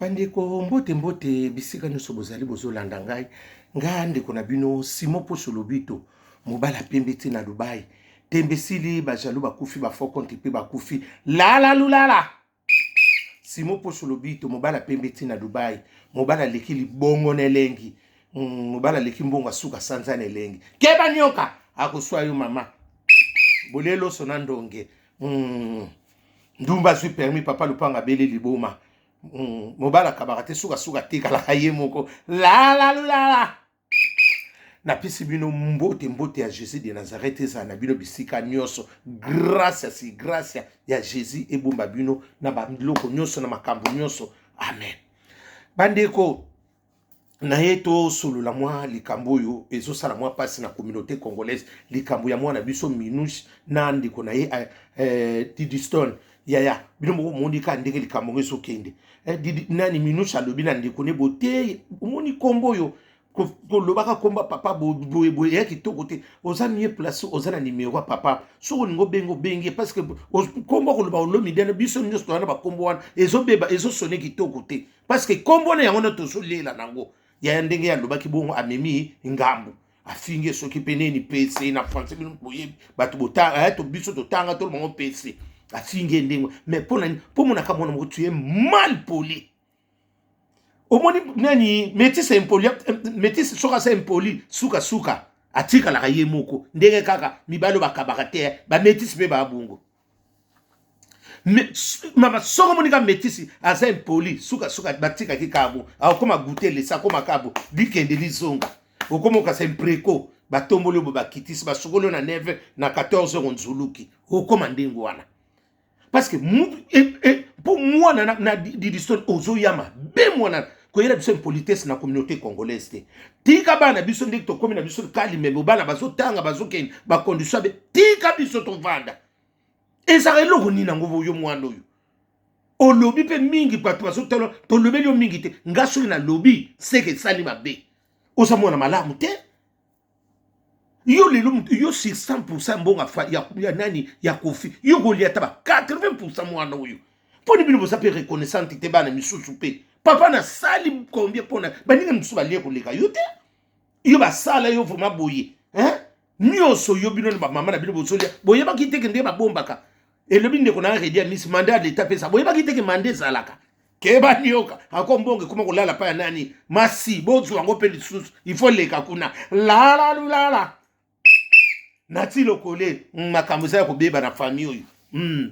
Bandeko mbote bisika nyonso bozali bozolanda ngai nga ndeko na bino Simon Poso Lobito mobala pembe ti na Dubai tembe sili bajalu bakufi bafo konti pe bakufi lala lulala Simon Poso Lobito mobala pembe ti na Dubai mobala leki libongo na elengi mobala leki mbongo asuka sanza na elengi keba nyoka akoswa yo mama bolelo sona ndonge ndumba zwi permis papa lupanga bele liboma mobala kabarate suka tekala ye moko la na pisi bino mbote ya Jésus de Nazareth eza na bino bisika nyonso grâce ya Jésus ebomba bino na biloko nyonso na makambo nyonso amen. Bandeko na yeto solo la mwa likambo oyo ezosala mwa pasi na communauté congolaise likambo ya mwana biso Minouche na ndeko na ye Didiston yaya bino mondi ka ndenge likambo ngeso kende nani Minouche alobi na ndeko ne bote omoni kombo yo ko lobaka komba papa boye ya kitoko te oza mieux placé oza na numéro papa so ngo bengi parce que kombo ko loba olomi dene biso nyonso na ba kombo wana ezobeba ezosone kitoko te parce que kombo na yango na toso lela nango ya ndenge ya lobaki bongo amemi ngambu afinge soki peneni PC na français bino boye batu botanga to biso totanga to mongo PC afinge ndenge mais pour mon akamona mo tu es mal poli omoni nani métis impoli métis soka sa impoli suka atika la ye moko ndenge kaka mibalo bakabaka te ba métis be ba bungo mama soka monika métis asa impoli suka batika kikabo akoma goûter le sa koma kabo bikende lizonga okoma ka sa impreko batombolo bo bakitisi basukolo na 9 na 14 nzuluki okoma ndengo wana parce que pour moi na Didiston ozoyama be mwana koyela biso politesse na communauté congolaise te tika bana biso ndeko to komi na biso kalime bana bazotanga bazokeni ba condition be tika biso to vanda ezaka eloko nini nango boyo mwana oyo olobi pe mingi bato bazotala to lobeli yo mingi te ngasuli na lobi seke sali mabe osa mwana malamu te yo lelo yo 600% mbonga fa ya nani ya kofi yo golia taba 80% mwana oyo poni bino bosa pe reconnaissante te bana misusu pe papa na sali combien pona baninga misusu balie koleka yo te yo basala yo vraiment boye nyonso yo bino na mama na bino bosolia boye bakiteke nde babombaka elobi ndeko na redia miss mandat de taper sa boye bakiteke mande zalaka keba nyoka akombonge kuma kolala pa ya nani masi bozu wango pe lisusu il faut leka kuna la nati lokole makambo za ko beba na famille oyo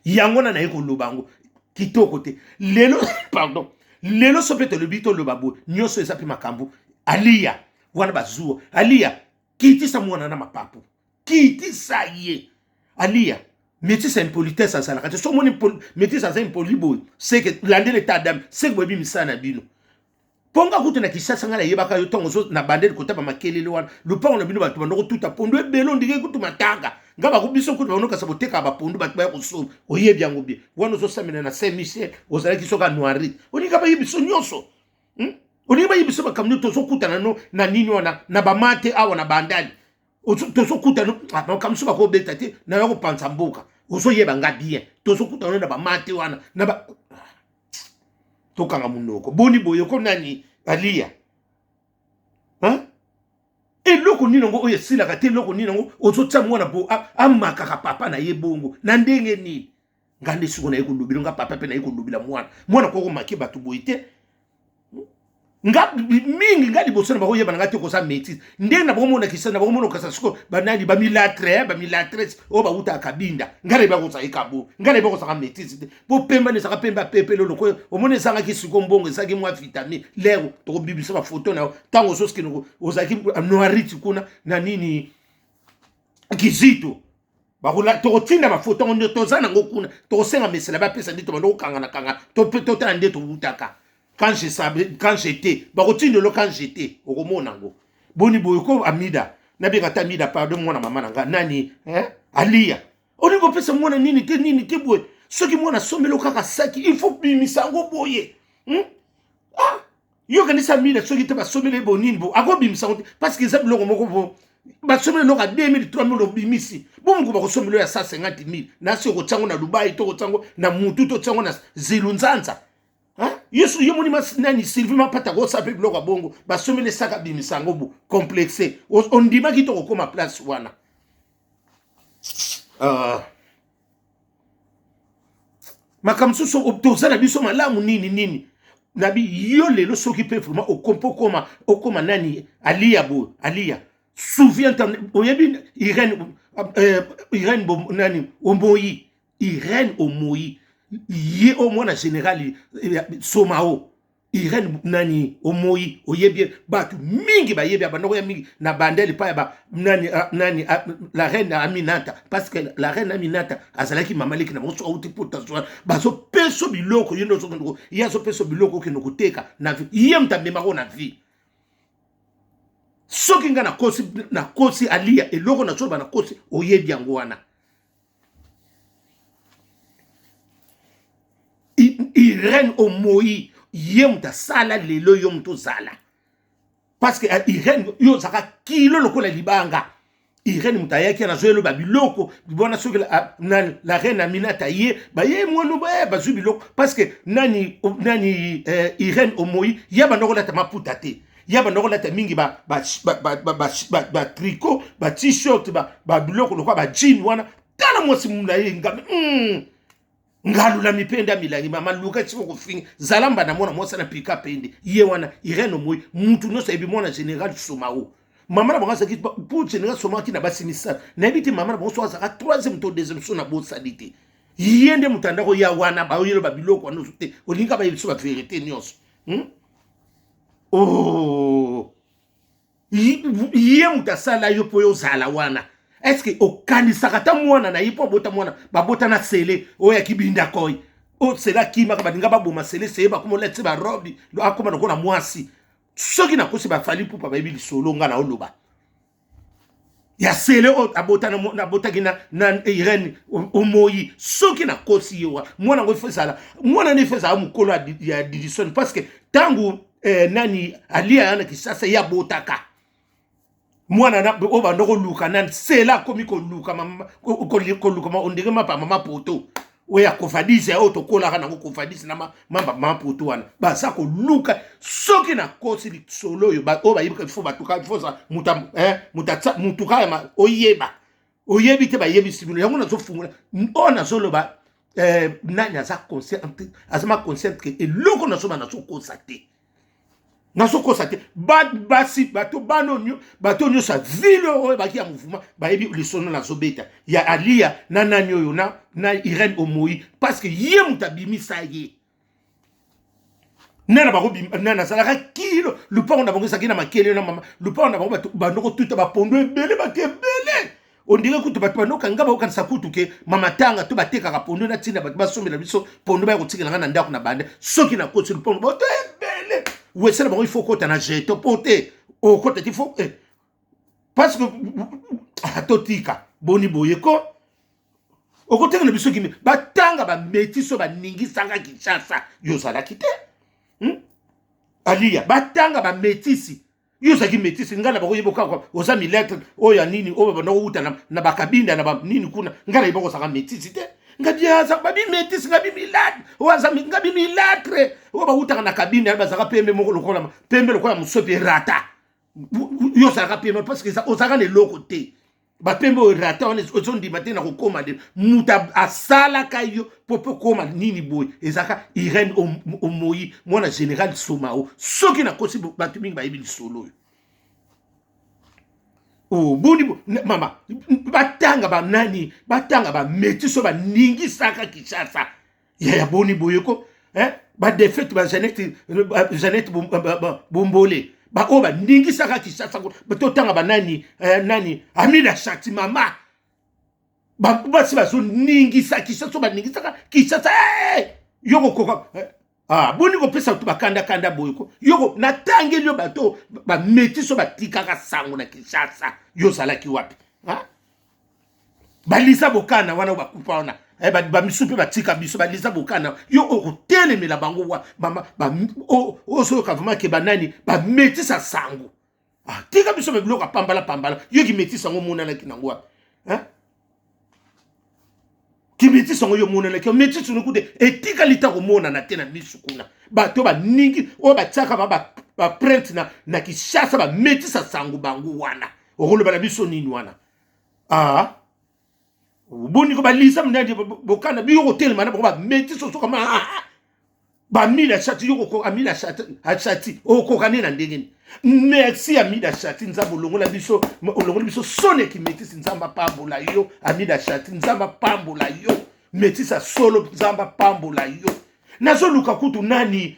yango na yeko lobango kitoko te lelo pardon lelo sopete le bito lo babo nyoso esapi makambo alia wana bazuo alia kitisa mwana na mapapu kitisa ye alia métis impolitesse à ça so moni métis à impolibo c'est que l'ande l'état d'âme c'est que bobi misana bino ponga kutu na kisasa ngala yebaka yo tongo so na bandeli kotaba makelele wana lupango na bino batu bandoko tuta pondo ebelo ndike kutu matanga ngaba kubiso kutu banoka saboteka ba pondo batu ba kusoma oyebi yango bi wana zo samina na Saint Michel ozala kisoka noiri onika ba yebiso nyonso onika ba yebiso ba kamno to so kuta na nini wana na ba mate awa na bandali to so kuta no kamso ba ko beta te na yo panza mboka oso yeba ngabie to so kuta na ba mate wana na ba tokanga munoko boni boyo ko nani alia eloko nini ngo oye sila ka te eloko nini ngo ozotsa mwana bo amaka ka papa na ye bongo na ndenge nini ngande siko na ye kulubila nga papa pe na ye kulubila mwana ko maki batu boite nga mingi ngali bosana bako yeba ngati ko sa métis ndenge na bomona kisana bomona kasa siko banani ba milatrice o ba uta kabinda ngale ba ko sa ikabo ngale ba ko sa métis bo pemba ne sa pemba pepe lolo ko o mone sanga kisiko mbongo saki mwa vitamine lero to bibisa ba photo na tango so skino ozaki noiriti kuna na nini kizito bakula to tinda ba photo ngo to zana ngokuna to senga mesela ba pesa ndito bando kanga to tala ndeto utaka quand j'étais quand j'étais au monango boni boyoko amida na beka amida pardon mwana mama nanga nani alia olingo pesa mwana nini te boye soki mwana somelo kaka saki il faut bimisa ngo boye yo kanisa mida soki te ba somelo bonini bo ako bimisa ngo parce que ça biloko moko bo ba somelo loka 2000 3000 bimisi bongo ba ko somelo ya 150000 na soko tsango na Dubai to tsango na mutu to tsango na Zilunzanza yesu yomoni nani Sylvie mapata ko sape biloko bongo basomele saka bimisango bu complexé ondima ki to kokoma place wana makamsuso optozala biso malamu nini nabi yo lelo soki pe vraiment okoma nani alia souviens-toi oyebi Irène nani Omoyi Irène Omoyi ye au moins général Somao Irène nani Omoyi oyebi batu mingi ba yebi abandoko ya mingi na bandeli pa ba nani la reine Aminata parce que la reine Aminata azalaki mamaliki na moso auti potation bazo peso biloko yendo so yazo peso biloko ke nokuteka na vie ye mtamema ko na vie soki nga na kosi alia eloko na soba na kosi oyebi yango wana Irène Omoyi ye muta sala lelo yo muto zala parce que Irène yo zaka kilo lokola libanga Irène muta yaki na zoelo ba biloko bona soki la reine Aminata ye ba ye mwono ba zu biloko parce que nani Irène Omoyi ya ba nokola ta maputa te ya ba nokola ta mingi ba tricot ba t-shirt ba biloko lokwa ba jean wana tala mwasi mula ye ngame ngalula mipenda milangi mama luka tsiko kufinga zalamba na mwana mwasa na pika pende ye wana Irène Omoyi mutu no sa ebi mwana général Somao mama na bangasa ki pour général Somao ki na basinisa na ebiti mama na bonso azaka troisième to deuxième so na bosalite yende mutandako ya wana ba oyelo ba biloko wana sote olinga ba yebiso ba vérité nyonso oh ye mutasala yo po yo zala wana est-ce que okanisaka ta mwana na yipo bota mwana babota na sele oya kibinda koi o sela kima ka badinga baboma sele seba kuma letse ba robi lo akoma na mwasi soki na kosi ba fali pupa ba ibili solo nga na oloba ya sele o abota na bota gina na Irène Omoyi soki na kosi yewa mwana ngo ifesala mwana ne fesa mukolo ya Didison parce que tangu nani alia ana kisasa ya botaka mwana na oba ndoko luka nan sela komi ko luka mama ko luka ma ondenge mapa mama poto oya kofadise ya oto kola kana ko kofadise na mama poto wana ba sa ko luka soki na kosi li solo yo ba oba yibuka fo batuka fo sa mutuka ma oyebi te ba yebi sibulo yango na zo fungula ona solo ba nani aza conscient azama conscient que eloko na so ba na so kosate nasoko sate basi bato banonyo bato nyo sa vilo baki ya mouvement bayebi lesono na zobeta ya alia na nani oyo na Irène Omoyi parce que ye mutabimisa ye nana bako nana salaka kilo lupango na bango sakina makele na mama lupango na bango bato banoko tuta bapondo ebele bakebele ondire kutu bato banoka ngaba okanisa kutu ke mama tanga to bateka ka pondo na tina bato basomela biso pondo ba kotikela nga na ndako na bande soki na kotsi lupango bato ebele ouais c'est bon il faut qu'on a jeté poté au côté il faut parce que atotika boni boyeko au côté na biso kimi batanga ba metiso ba ningi sanga Kinshasa yo zala kite alia batanga ba metisi yo zaki metisi ngala bako yeboka kwa oza mi lettre oya nini o ba no uta na bakabinda na ba nini kuna ngala yeboko sanga metisi te ngabiaza babi metis ngabi milad waza ngabi milatre oba utaka na kabine alba zaka pembe moko lokola pembe lokola musope rata yo zaka pembe parce que ça ozaka ne lokote ba pembe rata on ozondi matin na kokoma de muta asala kayo popo koma nini boy ezaka Irène Omoyi mwana général Somao soki na kosi batu mingi ba yebi solo oh boni mama batanga ba nani batanga ba metiso ba ningi saka Kinshasa ya boni boyeko ba défaite ba Jeannette Bombole ba oba ningi saka Kinshasa ba totanga ba nani Amina Shati mama ba si ba so ningi saka Kinshasa ba ningi saka Kinshasa yoko koka boni ko pesa to bakanda kanda boyko yoko natangeli yo bato ba metiso batikaka sango na Kinshasa yo salaki wapi balisa bokana wana bakupa wana ba misupe batika biso balisa bokana yo okotelemela bango wa mama so ka vraiment ke banani ba metisa sango tika biso be bloka pambala yo ki metisa ngo mona na kinango wapi ki métis ngo yo mona la ki métis no kude etika lita ko mona na tena misukuna bato ba ningi o ba tsaka ba print na ki chassa ba métis sangu bangu wana okolo bala biso nini wana boni ko ba lisa mnandi bokana biyo ko telema na ba métis so kama ba mila chati yo ko amila chati o ko kanena ndengeni merci amida chati nzambo longola biso sone ki métis nzamba pambola yo amida chati nzamba pambola yo métis solo nzamba pambola yo nazoluka kutu nani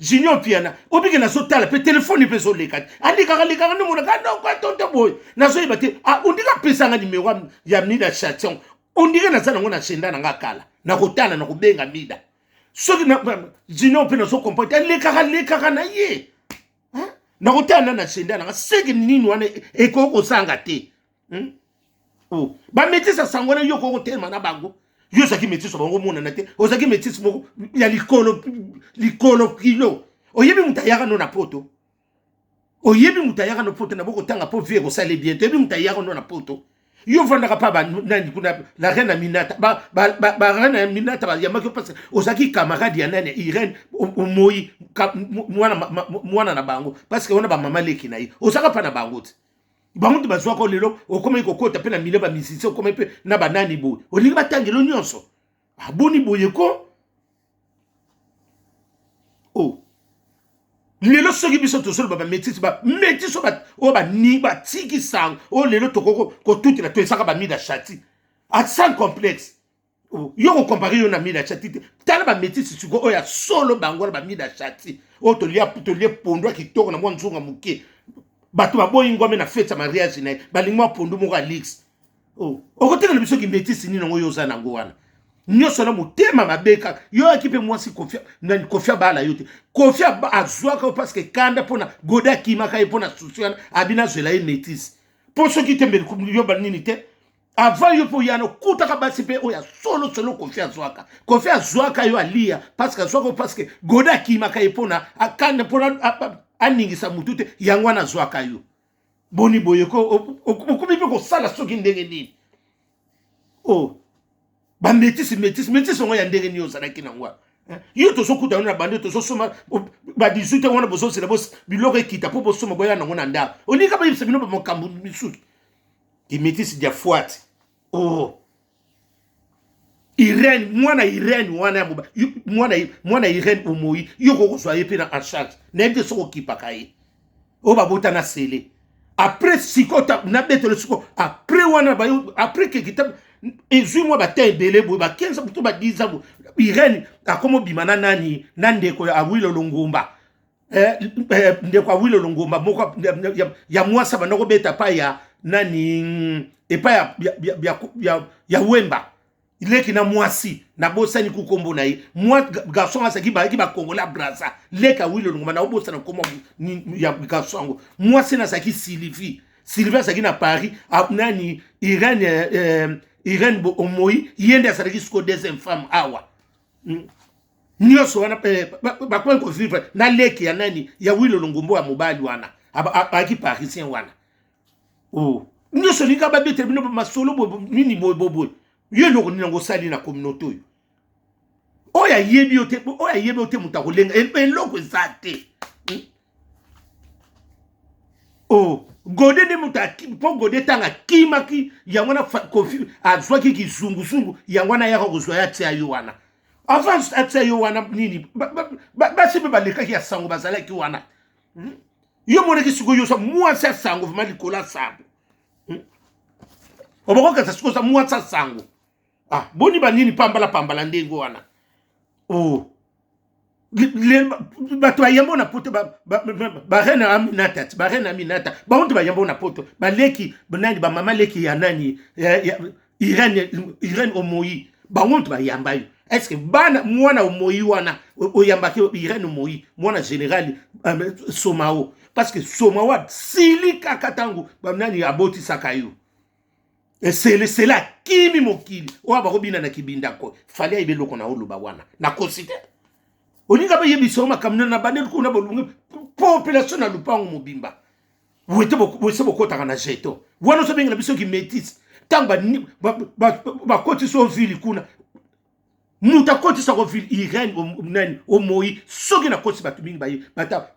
junior piana obike nazotala pe telefone pe zoleka alikaka nomona no kwa tonto boy nazoyeba te undika pesanga nimero ya amida chati ondika nazana ngona chenda na ngakala na kotana na kubenga mida soki na junior pe nazo comporte lekaka na ye na kotana na chenda na seki nini wana ekoko sanga te ba metisa sangwana yo ko telema na bango yo saki metisa bango mona na te o saki metisa moko ya likolo kilo oyebi mutayaka no na poto oyebi mutayaka no poto na boko tanga po vie ko sale bien oyebi mutayaka no na poto yo vanda pa ba nani kuna la reine Aminata ba reine Aminata ba yamaki parce osaki camarade ya nani Irene Omoyi mwana na bango parce que on a ba mama leki na yi osaka pa na bango ti bango bazwa ko lelo okoma ko kota pe na mile ba misisi okoma pe na banani bo olingi batangelo nyonso aboni boye ko lelo soki biso tosolo ba métis ba o ba ni ba tiki sang o lelo tokoko ko tuti na to esaka ba mida chati at sans complexe yo ko comparer yo na mida chati tala ba métis suko o ya solo bango ba mida chati o to lia pondo ki toko na mwa nzunga muke bato ba boyi ngome na fête mariage na ba lingwa pondo mo ka lix ko teka na biso ki métis ni ngo yo za na ngo wana nyoso na mutema mabeka yo ekipe mwasi kofia bala yote kofia azwaka parce que kanda pona goda kimaka pona susiana abina zwela métis pour ceux qui tembe yo banini te avant yo po yano kutaka basi pe oya solo kofia zwaka yo alia parce que goda kimaka pona akanda pona aningisa mutute yangwana zwaka yo boni boyeko okubi ko sala soki ndenge nini ba métis ngo ya ndenge ni ozana kina ngwa yo to sokuta na bande to so soma ba 18 ngwana bozo sela bos biloko ekita po bosoma boya na ngona nda onika ba yipse bino ba mokambu misu ki métis dia fuati Irene mwana Irene Omoyi yo ko so yepe na en charge na ete so kipa kai ba bota na sele après sikota na betelo siko après wana ba après que kitab ezui moi bataille belé bo ba 15 buto ba 10 ans Irene akomo bimana nani nandeko ya Awilo Longomba ndeko Awilo Longomba moko ya mwasa banako beta pa ya nani epa ya Wemba ileki na mwasi na bosani kukombo na ye moi garçon asaki ba kongola brasa leka Awilo Longomba na obosa na komo ya garçon mwasi na saki Sylvie asaki na Paris nani Irene Omoyi yende asariki sko deuxième femme awa nyoso wana ba ko vivre na leki ya nani ya Awilo Longomba ya mobali wana aki parisien wana nyoso linga ba bete bino masolo nini bobo yo loko ningo sali na communauté oya yebi ote mutakolenga eloko ezate gode de mutaki po gode tanga kimaki yangwana kofi azwaki kizungu yangwana yako kuzwa ya tia yowana avant atia yowana nini basibe baleka ki sango bazala ki wana yo mone ki siko yo sa moi sa sango vima likola sango oboko ka siko sa moi sa sango boni banini pambala ndengo wana bato bayambo na poto barene Aminata baonto bayambo na poto baleki banani ba mama leki ya nani Irene Omoyi baonto bayamba yo est-ce que bana mwana Omoyi wana oyambaki Irene Omoyi mwana général Somao parce que Somao silika katangu banani aboti sakayo c'est la kimi mokili oba robina na kibindako fali aibe loko na oloba wana na considère olinga ba yebiso makamna na bandel kuna bolungu population na lupango mobimba wete bokota kana jeto wana so benga biso ki métis tanga ba koti so ville kuna muta koti sa ko ville Irène o moyi soki na koti batu mingi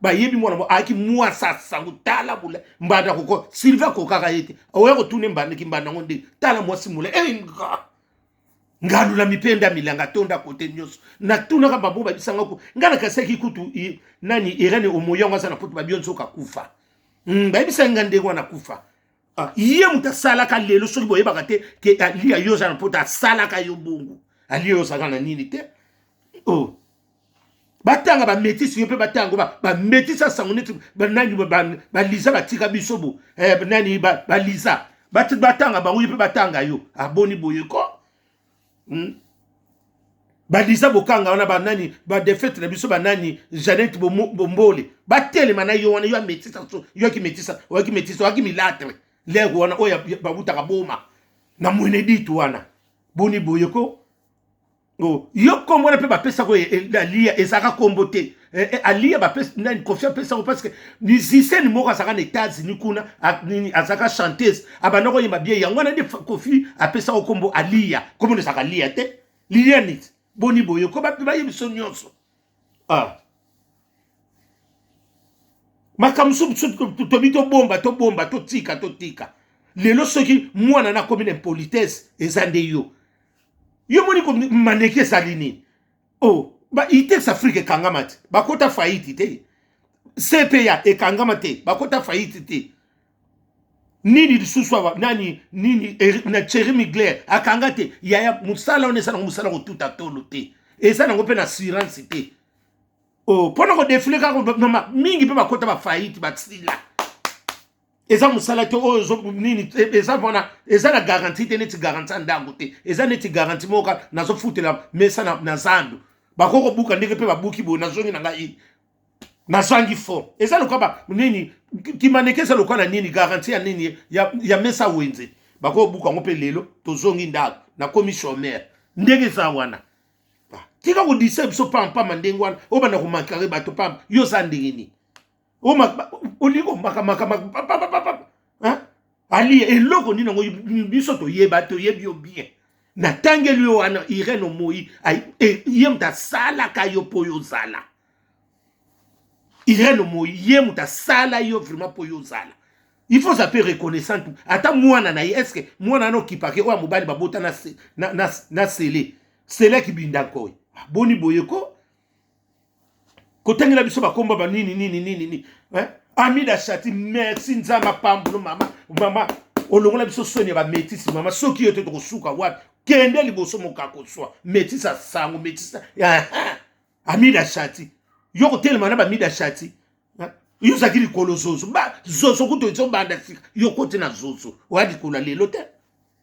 ba yebi mwana mo aki mwa sasa ngutala bula mbada ko Sylvain ko kaka yete oya ko tune mbanda ki mbanda ngonde tala mwasi mule ngalula mipenda milanga tonda kote nyos na tuna ka babu ba bisanga ko ngana kaseki kutu nani Irène o moyi ngasa na putu ba bionzo ka kufa ba bisanga ndeko na kufa ye muta sala ka lelo soki boye bakate ke ali ayo za na puta sala ka yo bungu ali yo za na nini te batanga ba métis yo pe batanga ba métis sango neti ba nani ba lisa batika bisobo nani ba lisa batanga ba yo pe batanga yo aboni boye ko ba lisa bokanga wana ba nani ba defete na biso ba nani Jeannette Bombole batele mana yo wana yo métis so yo ki métis milatre lego wana oya babuta kaboma na mwene ditu wana boni boye ko yo kombo na pe ba pesa ko Alia ezaka kombo te Alia ba pesa nani confiance pesa ko parce que ni ziseni moko saka na États-Unis kuna nini azaka chanteuse abana ko yema bien yango na de Kofi a pesa ko kombo Alia kombo ne saka Alia te Lilia ni boni boye ko ba yebiso nyonso makamsu to bomba to tika lelo soki mwana na komi na politesse ezande yo moni ko maneke salini ba itex Afrique kangamati bakota faillite te CPA e kangamate bakota faillite te nini disuswa nani nini na Thierry Mugler akangate yaya musala onesa na musala ko tuta tolo te esa na ngope na assurance te pona ko défiler ka ko mingi pe bakota ba faillite batsila eza musala te nini eza bona eza na garantie te neti garantie ndango te eza neti garantie moka nazo futela mesa na zandu bakoko buka ndenge pe babuki bo nazongi na ngai nazangi fo eza lokaba nini kimanekesa lokana nini garantie ya nini ya mesa wenze bakoko buka ngope lelo tozongi ndago na commission maire ndenge za wana tika ko dise biso pampa mandengo wana obana ko makare bato pam yo za ndingini oliko maka ali eloko nina ngo biso to yeba to yebio bien na tangeli yo wana Irène Omoyi yemta sala kayo poyo zala Irène Omoyi yemta sala yo vraiment poyo zala il faut saper reconnaissant tout ata mwana na est-ce que mwana no kipake wa mobali babota na sele ki binda koy boni boyeko kotangela biso bakomba ba nini Amida Chati merci nzama pambulo mama olongola biso soni ba métis mama soki yote to kosuka wapi kende liboso mokako swa métis sango métis Amida Chati yoko telema na ba Amida Chati yo zakili kolo zozo ba zozo kuto nzo banda sika yoko te na zozo wadi kula lelo te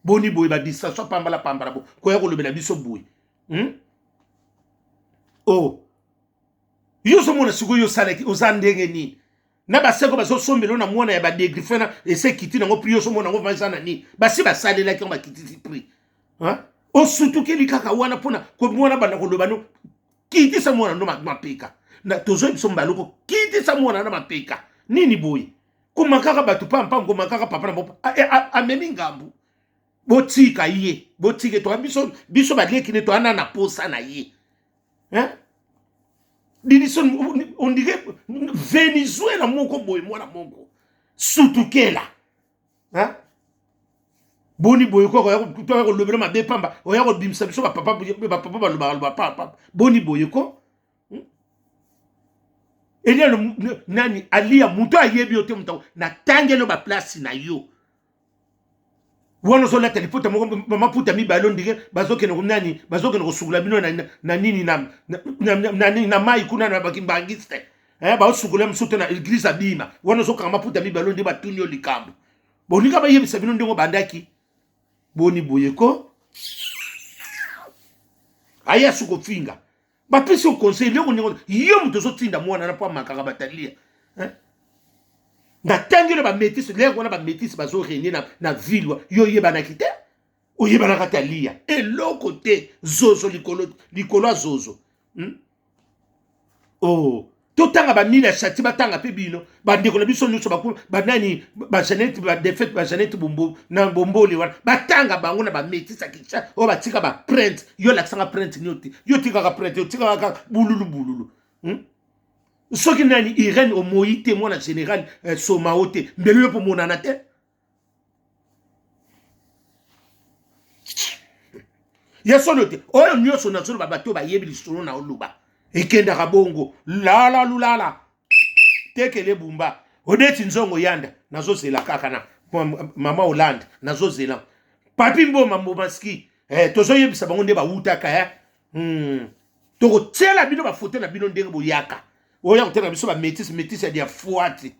boni boy ba distance pambala bo ko yako lobela biso boy yo so mona siko yo salaki ozandenge ni na baseko baso sombelo na mwana ya ba degrifena ese kiti nango priyo so mona ngo vanzana ni basi basalela ki ba kiti pri o sutukeli kaka wana pona ko mwana bana ko lobano kiti sa mwana no mapeka na tozo biso mbaloko kiti sa mwana na mapeka nini boy ko makaka batu pampa ngo makaka papa na bopa amemi ngambu botika ye botike to biso baleki ne to ana na posa na ye Didison on dirait Venezuela moko boy mwana moko sutukela boni boy ko ko lobelo ma depamba o ya ko dimsa biso ba papa ba papa boni boy ko elia nani Alia muto ayebi ote muto na tangelo ba place na yo wono so la telefota mama puta mi balon dige bazoke no nani bazoke no sugula bino na nini na mai kuna na bakimbangiste ba sugula msuto na église abima wono so kama puta mi balon dige batunyo likambo bonika ba yebisa bino ndingo bandaki boni boyeko aya suko finga ba pesi o conseil le ko yo muto so tinda mwana na pa makaka batalia na tangelo ba métis le ko na ba métis bazo réunir na ville yo yebana kite o yebana katalia eloko te zozo likolo zozo totanga ba mila chati batanga pe bino bandeko na biso nyuso banani ba Jeannette ba defete ba Jeannette bombo na bomboli wana batanga bango na ba metisa kicha o batika ba print yo la sanga print nyoti yo tika ka print yo tika ka bululu soki nani Irène o moite moi na général Somaote mbele yo po monana te yesonote oyo nyoso na zolo ba bato ba yebi lisolo na oluba ekenda kabongo la lulala tekele bumba odeti nzongo yanda nazozela kaka na mama Hollande nazozela papi mboma mbomaski tozoyebisa bango nde bautaka toko tela bino ba photo na bino ndenge boyaka oya kotela biso ba métis ya dia fuati